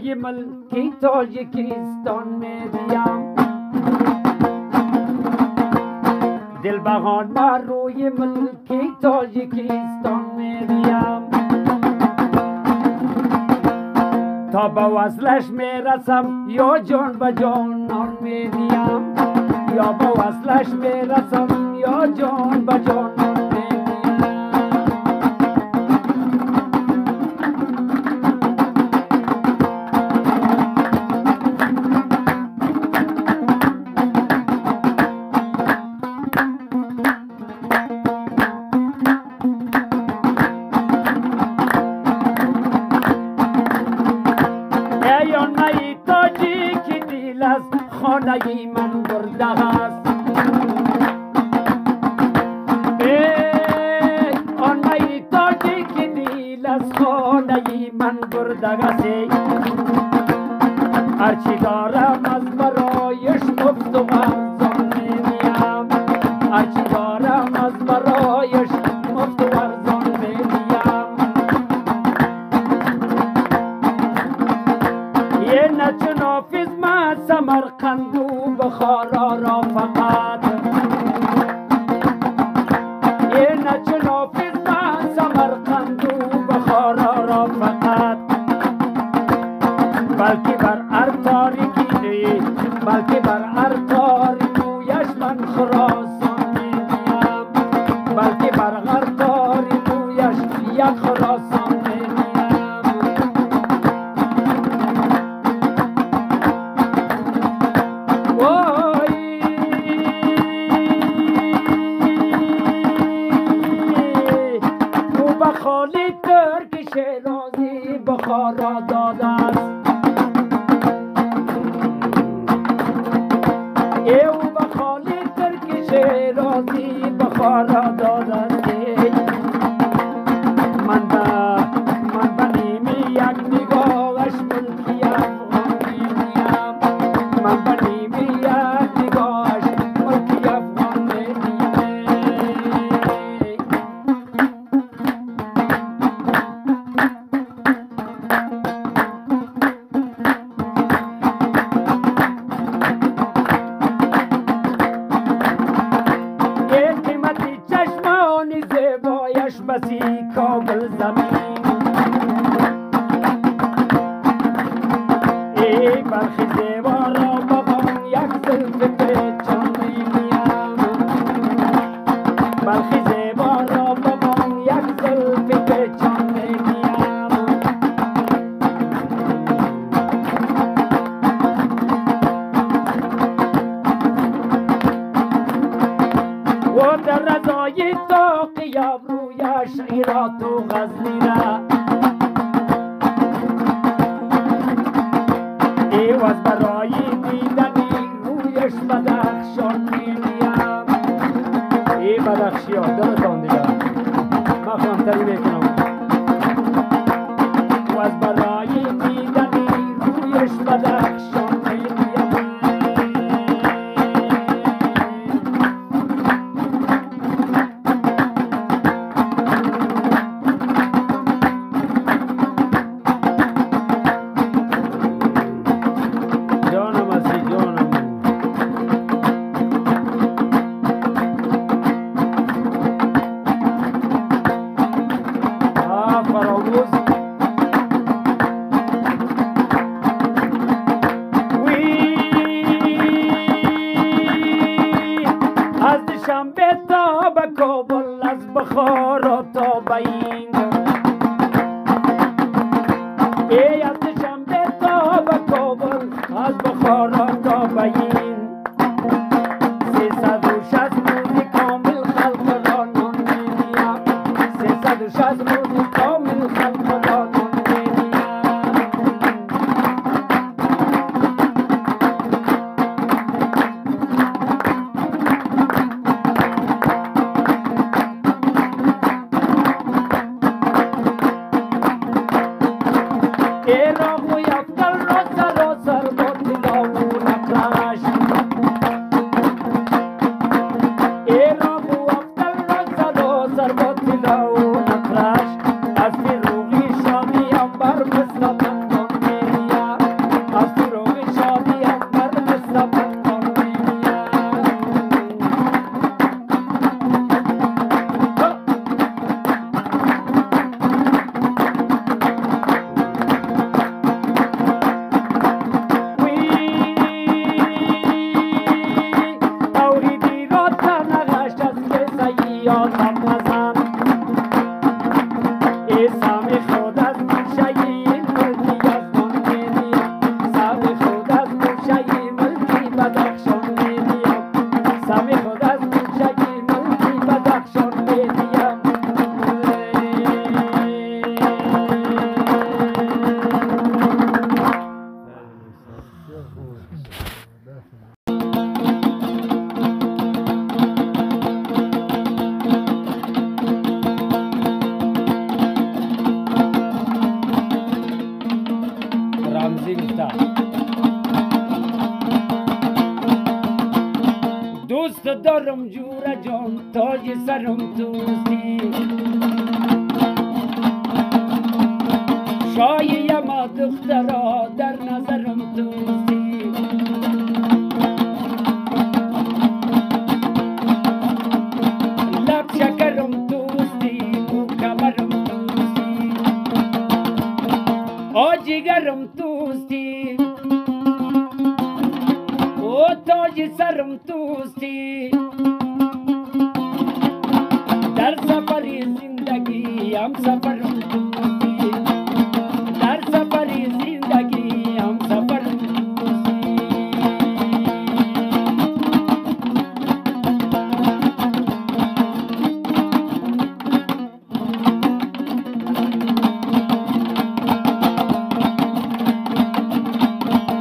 روی ملکی تاجیکستان میریم دل بهان ما روی ملکی تاجیکستان میریم تا به وصلش میرسم یا جان به جانان میریم یا به وصلش میرسم یا جان به جانان خانه من برده است آن میتاجی که دیل از خانه من برده است هرچی دارم از برایش مفت و ارزان می‌دیم هرچی دارم از برایش مفت و ارزان می‌دیم یه نچ نافذ ما سمرقند و بخارا را فقط یه نچ نافذ ما سمرقند و بخارا را فقط بلکه بر هر تاریکی بلکه بر هر تاریکویش من خراسان می‌دیم بلکه بر هر تاریکویش یک خراسان می‌دیم وای او به خالی ترک شیرازی بخارا داده است او به خالی ترک شیرازی بخارا داده من به نیمی یک نگاهش ملکی افغان می‌دیم من به نیمی یک نگاهش ملکی افغان می‌دیم بسی کابل زمین ای برخی زیبا را بغم یک زلف پیچان می‌دیم برخی زیبا را بغم یک زلف پیچان می‌دیم و در رضای طاقی ابرویش ایرات و غزنی را ایواز برای دیدنی رویش بدخشان می‌دیم ای بدخشی ها دلتان دیگه من خواهمتری میکنم ایواز برای دیدنی رویش بدخشان می‌دیم شنبه تا به کابل از بخارا تا به این ای از شنبه تا به کابل از بخارا تا به این 360 روزی کامل خلق را نان می‌دیم 360 روزی کامل خلق را نان می‌دیم غم خود از کوچکی موتی بدخشان بدیم رمزی گفته دوست دارم جور جان تاج سرم دوستی شایم دخترا در نظرم دوستی لب شکرم دوستی بو کمرم دوستی آجیگرم دوستی او تاج سرم دوستی در سفر زندگی هم سفرم دوستی در سفر زندگی هم سفرم دوستی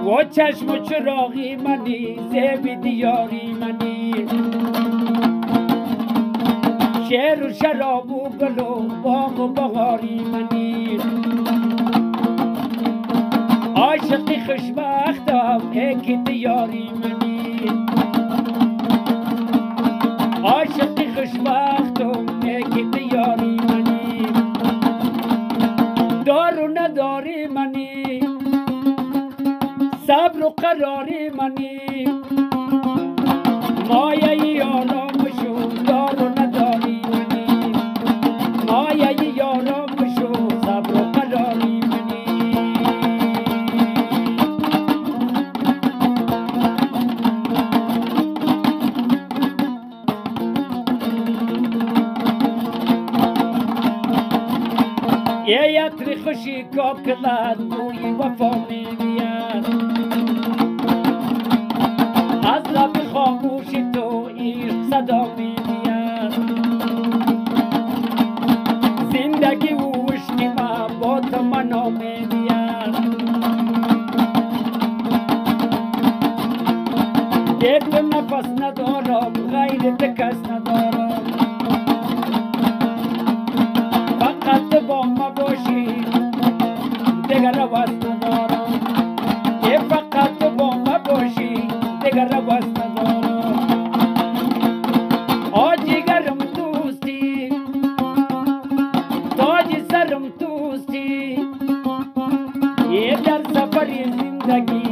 و چشم و چراغی منی زیب دیاری منی شعر و شراب و گل و باغ و بهاری منی عاشقی خوشبختم یکی دیاری منی عاشقی خوشبختم یکی دیاری منی دار و نداری منی صبر و قراری منی مایه آرام شو دار و نداری منی مایه آرام شو صبر و قراری منی یه عطر خوشی کاکلت بوی وفا می‌آید از لب خاموشی تو عشق صدا می‌آید زندگی و عشق من با تو منا می‌آید یک تو نفس ندارم غیر کس ندارم فقط تو با ما باشی دیگر عوض ندارم فقط تو با ما باشی دیگر عوض ندارم آجیگرم دوستی تاج سرم دوستی یه در سفر زندگی